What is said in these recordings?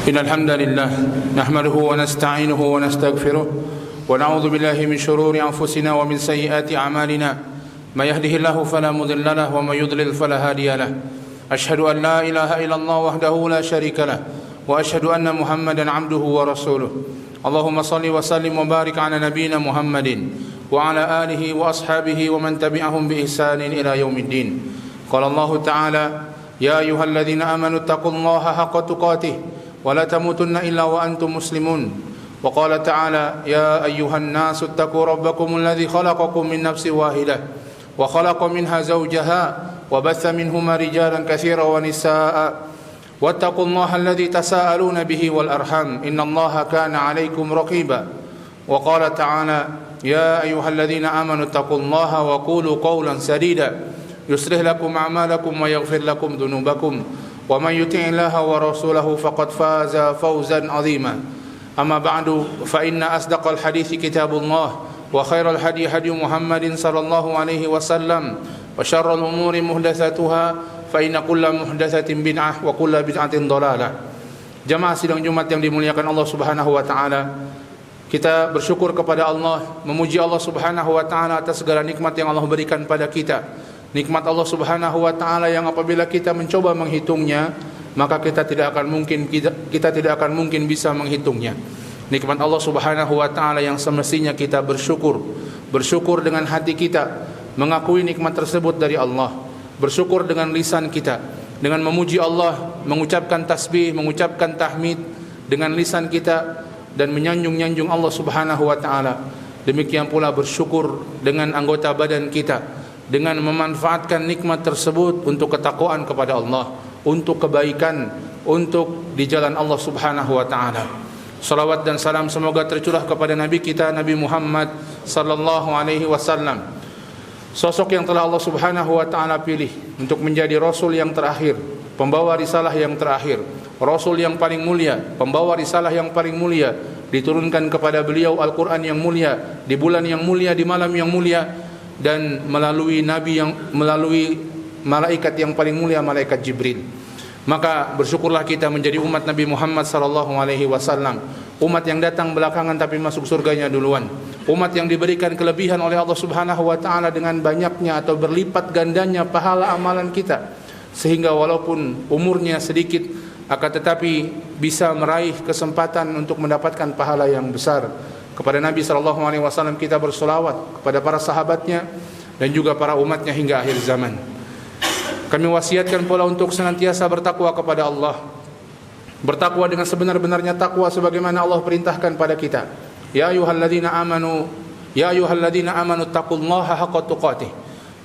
إن الحمد لله نحمده ونستعينه ونستغفره ونعوذ بالله من شرور أنفسنا ومن سيئات أعمالنا ما يهده الله فلا مضل له وما يضلل فلا هادي له أشهد أن لا إله إلا الله وحده لا شريك له وأشهد أن محمدا عبده ورسوله اللهم صل وسلم وبارك على نبينا محمد وعلى آله وأصحابه ومن تبعهم بإحسان إلى يوم الدين قال الله تعالى يا أيها الذين آمنوا اتقوا الله حق تقاته ولا تموتن إلا وأنتم مسلمون وقال تعالى يا أيها الناس اتقوا ربكم الذي خلقكم من نفس واحدة وخلق منها زوجها وبث منهما رجالا كثيرا ونساء واتقوا الله الذي تساءلون به والأرحام إن الله كان عليكم رقيبا وقال تعالى يا أيها الذين آمنوا اتقوا الله وقولوا قولا سديدا يصلح لكم أعمالكم ويغفر لكم ذنوبكم ومن يطع الله ورسوله فقد فاز فوزا عظيما أما بعد فإن أصدق الحديث كتاب الله وخير الهدي هدي محمد صلى الله عليه وسلم وشر الأمور محدثاتها فإن كل محدثة بدعة وكل بدعة ضلالة. Jamaah sidang Jumat yang dimuliakan Allah Subhanahu wa taala, kita bersyukur kepada Allah, memuji Allah Subhanahu wa taala atas segala nikmat yang Allah berikan pada kita. Nikmat Allah Subhanahu wa taala yang apabila kita mencoba menghitungnya, maka kita tidak akan mungkin bisa menghitungnya. Nikmat Allah Subhanahu wa taala yang semestinya kita bersyukur dengan hati kita, mengakui nikmat tersebut dari Allah, bersyukur dengan lisan kita, dengan memuji Allah, mengucapkan tasbih, mengucapkan tahmid dengan lisan kita dan menyanjung-nyanjung Allah Subhanahu wa taala. Demikian pula bersyukur dengan anggota badan kita, dengan memanfaatkan nikmat tersebut untuk ketakwaan kepada Allah, untuk kebaikan, untuk di jalan Allah Subhanahu wa taala. Salawat dan salam semoga tercurah kepada Nabi kita Nabi Muhammad sallallahu alaihi wasallam, sosok yang telah Allah Subhanahu wa taala pilih untuk menjadi rasul yang terakhir, pembawa risalah yang terakhir, rasul yang paling mulia, pembawa risalah yang paling mulia, diturunkan kepada beliau Al-Qur'an yang mulia di bulan yang mulia, di malam yang mulia, dan melalui malaikat yang paling mulia, malaikat Jibril. Maka bersyukurlah kita menjadi umat Nabi Muhammad sallallahu alaihi wasallam, umat yang datang belakangan tapi masuk surganya duluan, umat yang diberikan kelebihan oleh Allah Subhanahu wa taala dengan banyaknya atau berlipat gandanya pahala amalan kita, sehingga walaupun umurnya sedikit akan tetapi bisa meraih kesempatan untuk mendapatkan pahala yang besar. Kepada Nabi SAW kita bersolawat, kepada para sahabatnya dan juga para umatnya hingga akhir zaman. Kami wasiatkan pula untuk senantiasa bertakwa kepada Allah, bertakwa dengan sebenar-benarnya takwa sebagaimana Allah perintahkan pada kita. Ya ayyuhalladzina amanu taqullaha haqqa tuqatih.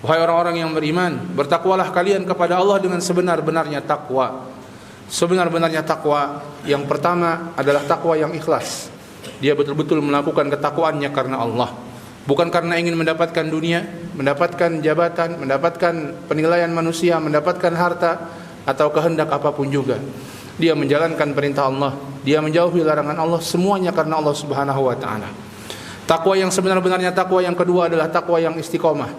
Wahai orang-orang yang beriman, bertakwalah kalian kepada Allah dengan sebenar-benarnya takwa. Sebenar-benarnya takwa yang pertama adalah takwa yang ikhlas. Dia betul-betul melakukan ketakwaannya karena Allah, bukan karena ingin mendapatkan dunia, mendapatkan jabatan, mendapatkan penilaian manusia, mendapatkan harta atau kehendak apapun juga. Dia menjalankan perintah Allah, dia menjauhi larangan Allah, semuanya karena Allah Subhanahu wa taala. Takwa yang sebenar-benarnya takwa yang kedua adalah takwa yang istiqomah.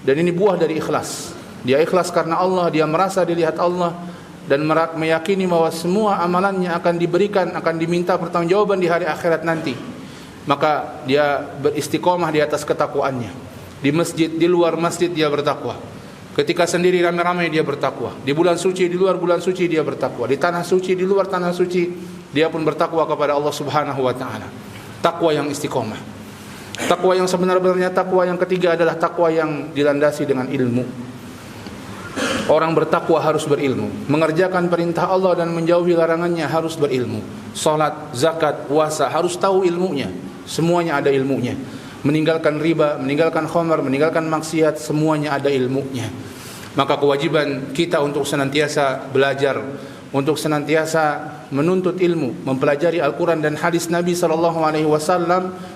Dan ini buah dari ikhlas. Dia ikhlas karena Allah, dia merasa dilihat Allah, dan meyakini bahwa semua amalannya akan diberikan, akan diminta pertanggungjawaban di hari akhirat nanti. Maka dia beristiqomah di atas ketakwaannya. Di masjid, di luar masjid dia bertakwa. Ketika sendiri ramai-ramai dia bertakwa. Di bulan suci, di luar bulan suci dia bertakwa. Di tanah suci, di luar tanah suci dia pun bertakwa kepada Allah Subhanahu wa taala. Takwa yang istiqomah. Takwa yang sebenar-benarnya takwa yang ketiga adalah takwa yang dilandasi dengan ilmu. Orang bertakwa harus berilmu, mengerjakan perintah Allah dan menjauhi larangannya harus berilmu. Salat, zakat, puasa harus tahu ilmunya. Semuanya ada ilmunya. Meninggalkan riba, meninggalkan khamar, meninggalkan maksiat, semuanya ada ilmunya. Maka kewajiban kita untuk senantiasa belajar, untuk senantiasa menuntut ilmu, mempelajari Al-Quran dan hadis Nabi SAW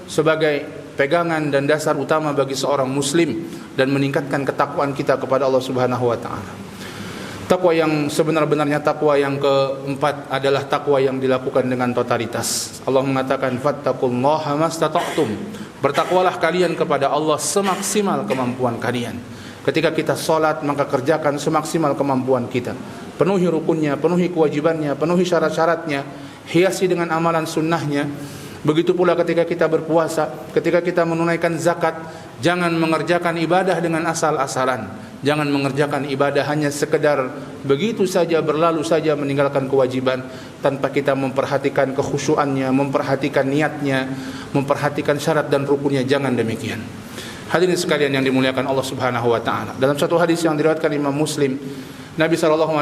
sebagai pegangan dan dasar utama bagi seorang muslim dan meningkatkan ketakwaan kita kepada Allah Subhanahu wa taala. Takwa yang sebenar-benarnya takwa yang keempat adalah takwa yang dilakukan dengan totalitas. Allah mengatakan fattaqullaha mastata'tum. Bertakwalah kalian kepada Allah semaksimal kemampuan kalian. Ketika kita salat maka kerjakan semaksimal kemampuan kita. Penuhi rukunnya, penuhi kewajibannya, penuhi syarat-syaratnya hiasi dengan amalan sunnahnya. Begitu pula ketika kita berpuasa, ketika kita menunaikan zakat, jangan mengerjakan ibadah dengan asal-asalan. Jangan mengerjakan ibadah hanya sekedar begitu saja, berlalu saja meninggalkan kewajiban tanpa kita memperhatikan kekhusyuannya, memperhatikan niatnya, memperhatikan syarat dan rukunnya. Jangan demikian. Hadirin sekalian yang dimuliakan Allah Subhanahu wa taala. Dalam satu hadis yang diriwayatkan Imam Muslim, Nabi SAW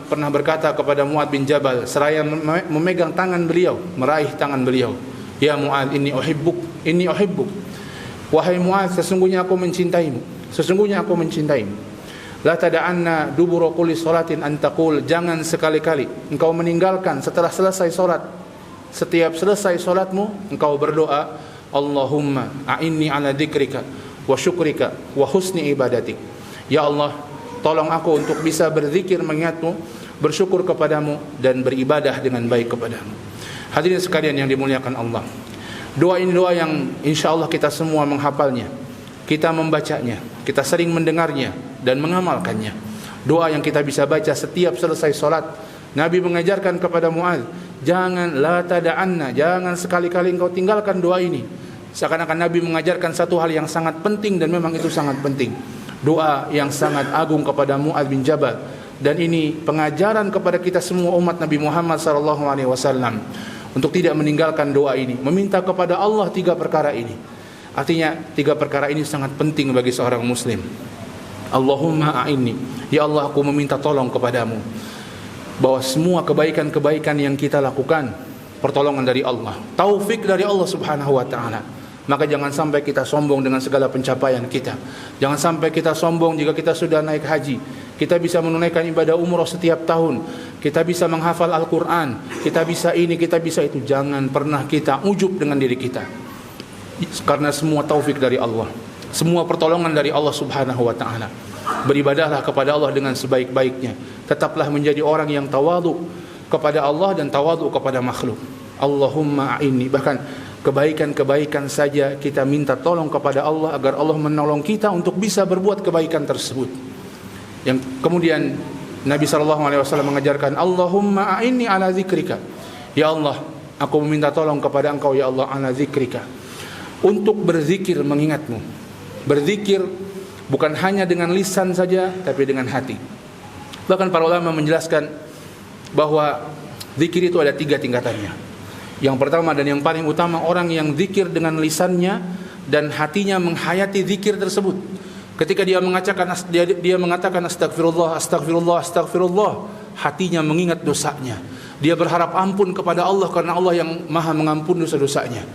pernah berkata kepada Mu'adz bin Jabal seraya memegang tangan beliau, meraih tangan beliau, "Ya Mu'adz, inni uhibbuk. Wahai Mu'adz, sesungguhnya aku mencintaimu. Sesungguhnya aku mencintaimu. La tada'anna dubura kulli salatin an taqul." Jangan sekali-kali engkau meninggalkan setelah selesai salat. Setiap selesai salatmu engkau berdoa, "Allahumma a'inni ala dzikrika wa syukrika wa husni ibadatik." Ya Allah, tolong aku untuk bisa berzikir mengingatmu, bersyukur kepadamu, dan beribadah dengan baik kepadamu. Hadirin sekalian yang dimuliakan Allah, doa ini doa yang insya Allah kita semua menghafalnya, kita membacanya, kita sering mendengarnya dan mengamalkannya. Doa yang kita bisa baca setiap selesai solat. Nabi mengajarkan kepada Mu'adz, jangan la tada'anna, jangan sekali-kali engkau tinggalkan doa ini. Seakan-akan Nabi mengajarkan satu hal yang sangat penting, dan memang itu sangat penting. Doa yang sangat agung kepada Mu'adz bin Jabal, dan ini pengajaran kepada kita semua umat Nabi Muhammad SAW untuk tidak meninggalkan doa ini, meminta kepada Allah 3 perkara ini. Artinya 3 perkara ini sangat penting bagi seorang muslim. Allahumma a'inni, ya Allah, aku meminta tolong kepadamu, bahwa semua kebaikan-kebaikan yang kita lakukan pertolongan dari Allah, taufik dari Allah Subhanahu wa taala. Maka jangan sampai kita sombong dengan segala pencapaian kita. Jangan sampai kita sombong jika kita sudah naik haji, kita bisa menunaikan ibadah umrah setiap tahun, kita bisa menghafal Al-Quran, kita bisa ini, kita bisa itu. Jangan pernah kita ujub dengan diri kita, karena semua taufik dari Allah, semua pertolongan dari Allah Subhanahu wa taala. Beribadahlah kepada Allah dengan sebaik-baiknya. Tetaplah menjadi orang yang tawadhu kepada Allah dan tawadhu kepada makhluk. Allahumma a'inni, bahkan kebaikan-kebaikan saja kita minta tolong kepada Allah agar Allah menolong kita untuk bisa berbuat kebaikan tersebut. Yang kemudian Nabi SAW mengajarkan, Allahumma a'inni ala zikrika, ya Allah, aku meminta tolong kepada engkau ya Allah, ala zikrika, untuk berzikir mengingatmu. Berzikir bukan hanya dengan lisan saja, tapi dengan hati. Bahkan para ulama menjelaskan bahwa zikir itu ada 3 tingkatannya. Yang pertama dan yang paling utama, orang yang zikir dengan lisannya dan hatinya menghayati zikir tersebut. Ketika dia mengatakan astagfirullah, astagfirullah, astagfirullah, hatinya mengingat dosanya. Dia berharap ampun kepada Allah karena Allah yang Maha mengampuni dosa-dosanya.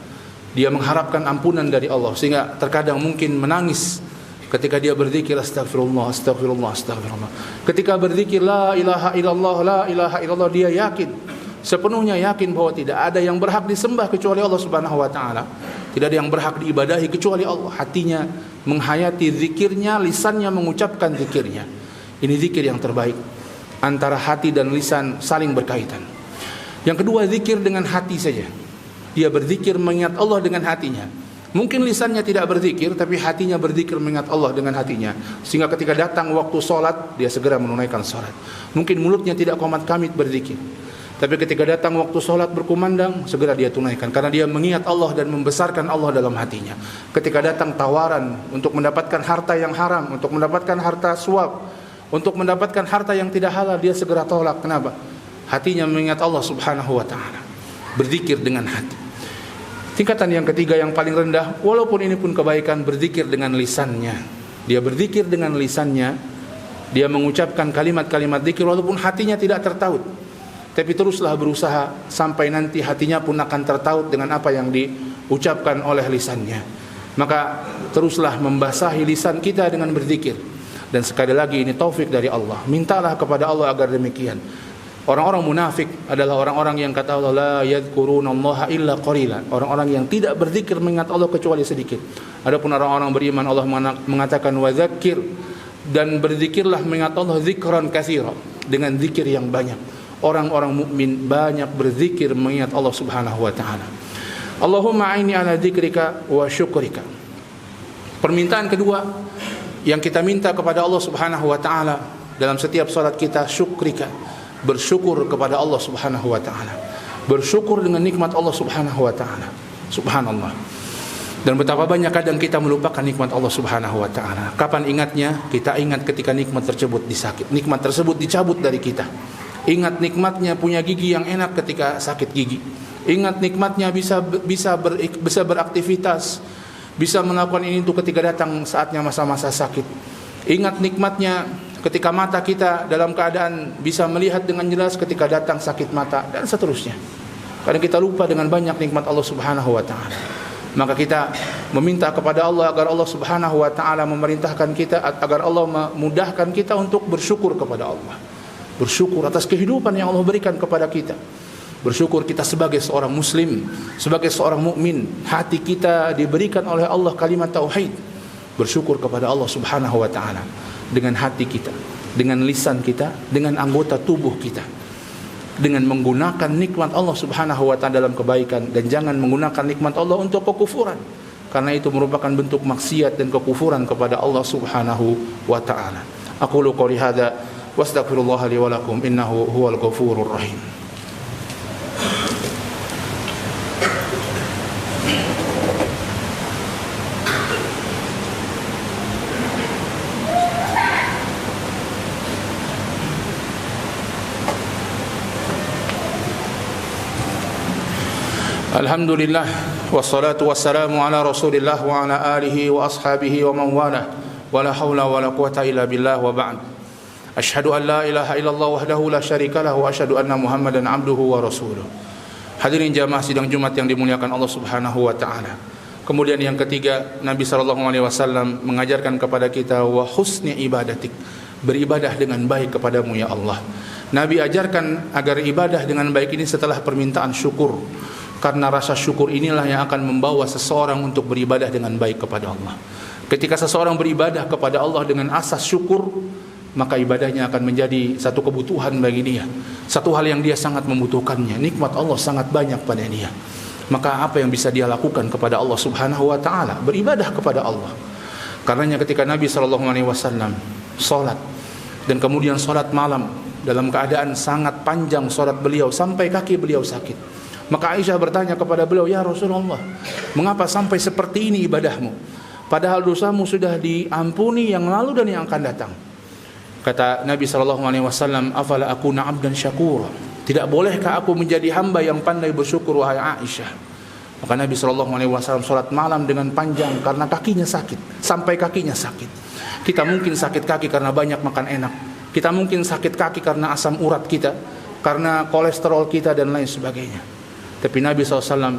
Dia mengharapkan ampunan dari Allah, sehingga terkadang mungkin menangis ketika dia berzikir astagfirullah, astagfirullah, astagfirullah. Ketika berzikir la ilaha illallah, la ilaha illallah, dia yakin, sepenuhnya yakin bahwa tidak ada yang berhak disembah kecuali Allah Subhanahu wa taala. Tidak ada yang berhak diibadahi kecuali Allah. Hatinya menghayati zikirnya, lisannya mengucapkan zikirnya. Ini zikir yang terbaik. Antara hati dan lisan saling berkaitan. Yang kedua, zikir dengan hati saja. Dia berzikir mengingat Allah dengan hatinya. Mungkin lisannya tidak berzikir, tapi hatinya berzikir mengingat Allah dengan hatinya. Sehingga ketika datang waktu sholat, dia segera menunaikan sholat. Mungkin mulutnya tidak qomat kamit berzikir, tapi ketika datang waktu sholat berkumandang, segera dia tunaikan, karena dia mengingat Allah dan membesarkan Allah dalam hatinya. Ketika datang tawaran untuk mendapatkan harta yang haram, untuk mendapatkan harta suap, untuk mendapatkan harta yang tidak halal, dia segera tolak. Kenapa? Hatinya mengingat Allah Subhanahu wa ta'ala. Berzikir dengan hati. Tingkatan yang ketiga yang paling rendah, walaupun ini pun kebaikan, berzikir dengan lisannya. Dia berzikir dengan lisannya, dia mengucapkan kalimat-kalimat zikir walaupun hatinya tidak tertaut. Tapi teruslah berusaha sampai nanti hatinya pun akan tertaut dengan apa yang diucapkan oleh lisannya. Maka teruslah membasahi lisan kita dengan berzikir. Dan sekali lagi ini taufik dari Allah. Mintalah kepada Allah agar demikian. Orang-orang munafik adalah orang-orang yang kata Allah, la yadhkurunallaha illa qalila. Orang-orang yang tidak berzikir mengingat Allah kecuali sedikit. Adapun orang-orang beriman, Allah mengatakan wa dzakir, dan berzikirlah mengingat Allah zikran katsira, dengan zikir yang banyak. Orang-orang mukmin banyak berzikir mengingat Allah Subhanahu wa taala. Allahumma a'inni ala dzikrika wa syukrika. Permintaan kedua yang kita minta kepada Allah Subhanahu wa taala dalam setiap salat kita, syukrika, bersyukur kepada Allah Subhanahu wa taala. Bersyukur dengan nikmat Allah Subhanahu wa taala. Subhanallah. Dan betapa banyak kadang kita melupakan nikmat Allah Subhanahu wa taala. Kapan ingatnya? Kita ingat ketika nikmat tersebut nikmat tersebut dicabut dari kita. Ingat nikmatnya punya gigi yang enak ketika sakit gigi. Ingat nikmatnya bisa beraktivitas, bisa melakukan ini itu ketika datang saatnya masa-masa sakit. Ingat nikmatnya ketika mata kita dalam keadaan bisa melihat dengan jelas ketika datang sakit mata, dan seterusnya. Karena kita lupa dengan banyak nikmat Allah Subhanahu wa taala. Maka kita meminta kepada Allah agar Allah Subhanahu wa taala memerintahkan kita, agar Allah memudahkan kita untuk bersyukur kepada Allah. Bersyukur atas kehidupan yang Allah berikan kepada kita. Bersyukur kita sebagai seorang muslim, sebagai seorang mukmin, hati kita diberikan oleh Allah kalimat tauhid. Bersyukur kepada Allah Subhanahu wa taala dengan hati kita, dengan lisan kita, dengan anggota tubuh kita, dengan menggunakan nikmat Allah Subhanahu wa taala dalam kebaikan, dan jangan menggunakan nikmat Allah untuk kekufuran, karena itu merupakan bentuk maksiat dan kekufuran kepada Allah Subhanahu wa taala. Aqulu qouli hadza wastaghfirullah li wa lakum innahu huwal ghafurur rahim. Alhamdulillah wassalatu wassalamu ala Rasulillah wa ala alihi wa ashabihi wa man walah wa la haula wa la quwata illa billah wa ba'd. Asyhadu an la ilaha illallah wahdahu la syarika lahu wa asyhadu anna Muhammadan abduhu wa rasuluh. Hadirin jamaah sidang Jumat yang dimuliakan Allah Subhanahu wa taala. Kemudian yang ketiga, Nabi sallallahu alaihi wasallam mengajarkan kepada kita wa husni ibadatik, beribadah dengan baik kepadamu ya Allah. Nabi ajarkan agar ibadah dengan baik ini setelah permintaan syukur. Karena rasa syukur inilah yang akan membawa seseorang untuk beribadah dengan baik kepada Allah. Ketika seseorang beribadah kepada Allah dengan asas syukur, maka ibadahnya akan menjadi satu kebutuhan bagi dia, satu hal yang dia sangat membutuhkannya. Nikmat Allah sangat banyak pada dia. Maka apa yang bisa dia lakukan kepada Allah Subhanahu wa taala? Beribadah kepada Allah. Karenanya ketika Nabi sallallahu alaihi wasallam salat, dan kemudian salat malam dalam keadaan sangat panjang salat beliau sampai kaki beliau sakit, maka Aisyah bertanya kepada beliau, "Ya Rasulullah, mengapa sampai seperti ini ibadahmu? Padahal dosamu sudah diampuni yang lalu dan yang akan datang." Kata Nabi SAW, "Afala akuna abdan syakura? Tidak bolehkah aku menjadi hamba yang pandai bersyukur, wahai Aisyah?" Maka Nabi SAW sholat malam dengan panjang karena kakinya sakit, sampai kakinya sakit. Kita mungkin sakit kaki karena banyak makan enak. Kita mungkin sakit kaki karena asam urat kita, karena kolesterol kita dan lain sebagainya. Tapi Nabi SAW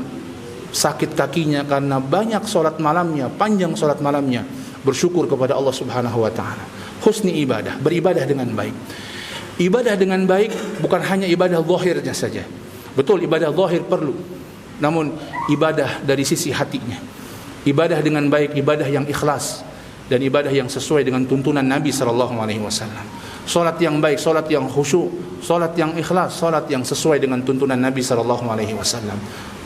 sakit kakinya karena banyak sholat malamnya, panjang sholat malamnya, bersyukur kepada Allah Subhanahu wa ta'ala. Husni ibadah, beribadah dengan baik. Ibadah dengan baik bukan hanya ibadah zahirnya saja. Betul, ibadah zahir perlu, namun ibadah dari sisi hatinya. Ibadah dengan baik, ibadah yang ikhlas, dan ibadah yang sesuai dengan tuntunan Nabi SAW. Salat yang baik, salat yang khusyuk, salat yang ikhlas, salat yang sesuai dengan tuntunan Nabi SAW.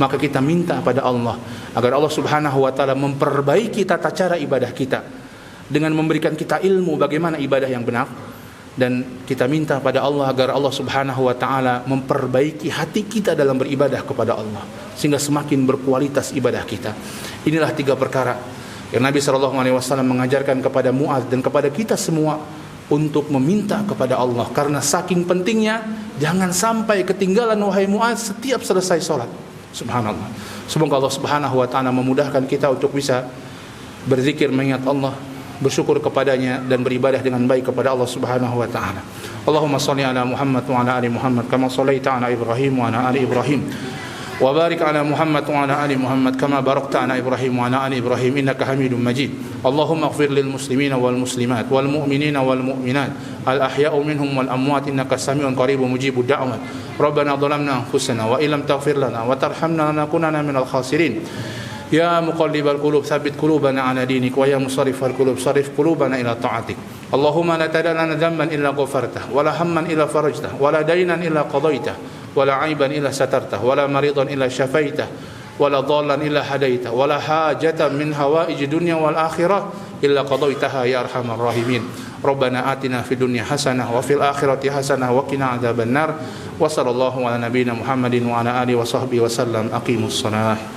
Maka kita minta pada Allah agar Allah Subhanahu wa taala memperbaiki tata cara ibadah kita dengan memberikan kita ilmu bagaimana ibadah yang benar, dan kita minta pada Allah agar Allah Subhanahu wa taala memperbaiki hati kita dalam beribadah kepada Allah sehingga semakin berkualitas ibadah kita. Inilah 3 perkara yang Nabi SAW mengajarkan kepada Mu'adz dan kepada kita semua untuk meminta kepada Allah. Karena saking pentingnya, jangan sampai ketinggalan wahai Mu'adz setiap selesai sholat. Subhanallah. Semoga Allah Subhanahu wa ta'ala memudahkan kita untuk bisa berzikir, mengingat Allah, bersyukur kepadanya, dan beribadah dengan baik kepada Allah Subhanahu wa ta'ala. Allahumma salli ala Muhammad wa ala ali Muhammad kama sallaita ala Ibrahim wa ala ali Ibrahim, wa barik ala Muhammad wa ala ali Muhammad kama barakta ala Ibrahim wa ala ali Ibrahim innaka Hamidum Majid. Allahumma ighfir lil muslimina wal muslimat wal mu'minina wal mu'minat al ahya'u minhum wal amwat innaka sami'un qaribun mujibud da'wat. Rabbana dhalamna anfusana wa illam taghfir lana wa tarhamna lanakunanna minal khasirin. Ya muqallibal qulub tsabbit qulubana ala dinik wa ya musarrifal qulub sarrif qulubana ila ta'atik. Allahumma la tada' lana dhanban illa ghafartah wa la hamman illa farajtah wa la daynan illa qadaitah ولا عيبا إلا سترته ولا مريضا إلا شفيته ولا ضالا إلا هديته ولا حاجة من هوائج الدنيا والآخرة إلا قضيتها يا أرحم الراحمين. Rabbana atina fid dunya hasanah wa fil akhirati hasanah wa qina adzabannar. Wa sallallahu ala nabiyyina Muhammadin wa ala alihi wa sahbihi wasallam. Aqimus shalah.